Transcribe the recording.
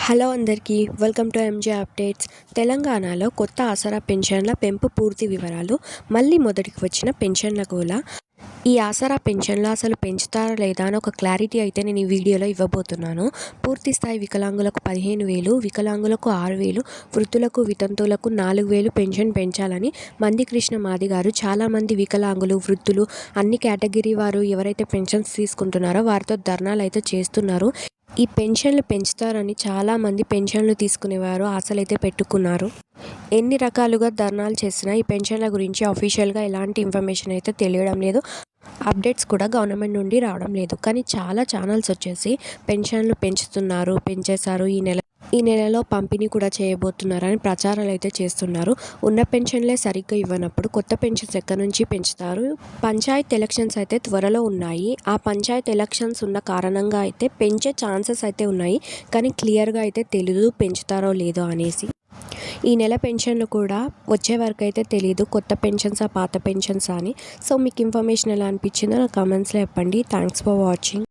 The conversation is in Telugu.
హలో అందరికీ వెల్కమ్ టు ఎంజే అప్డేట్స్. తెలంగాణలో కొత్త ఆసరా పెన్షన్ల పెంపు పూర్తి వివరాలు. మళ్ళీ మొదటికి వచ్చిన పెన్షన్ల గోల. ఈ ఆసరా పెన్షన్లు అసలు పెంచుతారా లేదా అని ఒక క్లారిటీ అయితే నేను ఈ వీడియోలో ఇవ్వబోతున్నాను. పూర్తి స్థాయి వికలాంగులకు 15,000, వికలాంగులకు 6,000, వృద్ధులకు వితంతువులకు 4,000 పెన్షన్ పెంచాలని మందికృష్ణ మాది గారు చాలామంది వికలాంగులు, వృద్ధులు, అన్ని కేటగిరీ వారు ఎవరైతే పెన్షన్స్ తీసుకుంటున్నారో వారితో ధర్నాలు అయితే చేస్తున్నారు. ఈ పెన్షన్లు పెంచుతారని చాలామంది పెన్షన్లు తీసుకునేవారు ఆశలైతే పెట్టుకున్నారు. ఎన్ని రకాలుగా ధర్నాలు చేసినా ఈ పెన్షన్ల గురించి అఫీషియల్గా ఎలాంటి ఇన్ఫర్మేషన్ అయితే తెలియడం లేదు. అప్డేట్స్ కూడా గవర్నమెంట్ నుండి రావడం లేదు. కానీ చాలా ఛానల్స్ వచ్చేసి పెన్షన్లు పెంచేశారు, ఈ నెలలో పంపిణీ కూడా చేయబోతున్నారని ప్రచారాలు అయితే చేస్తున్నారు. ఉన్న పెన్షన్లే సరిగ్గా ఇవ్వనప్పుడు కొత్త పెన్షన్స్ ఎక్కడి నుంచి పెంచుతారు? పంచాయత్ ఎలక్షన్స్ అయితే త్వరలో ఉన్నాయి. ఆ పంచాయత్ ఎలక్షన్స్ ఉన్న కారణంగా అయితే పెంచే ఛాన్సెస్ అయితే ఉన్నాయి. కానీ క్లియర్గా అయితే తెలీదు పెంచుతారో లేదో అనేసి. ఈ నెల పెన్షన్లు కూడా వచ్చే వరకు అయితే తెలియదు, కొత్త పెన్షన్సా పాత పెన్షన్సా అని. సో మీకు ఇన్ఫర్మేషన్ ఎలా అనిపించిందో నా కామెంట్స్లో చెప్పండి. Thanks for watching.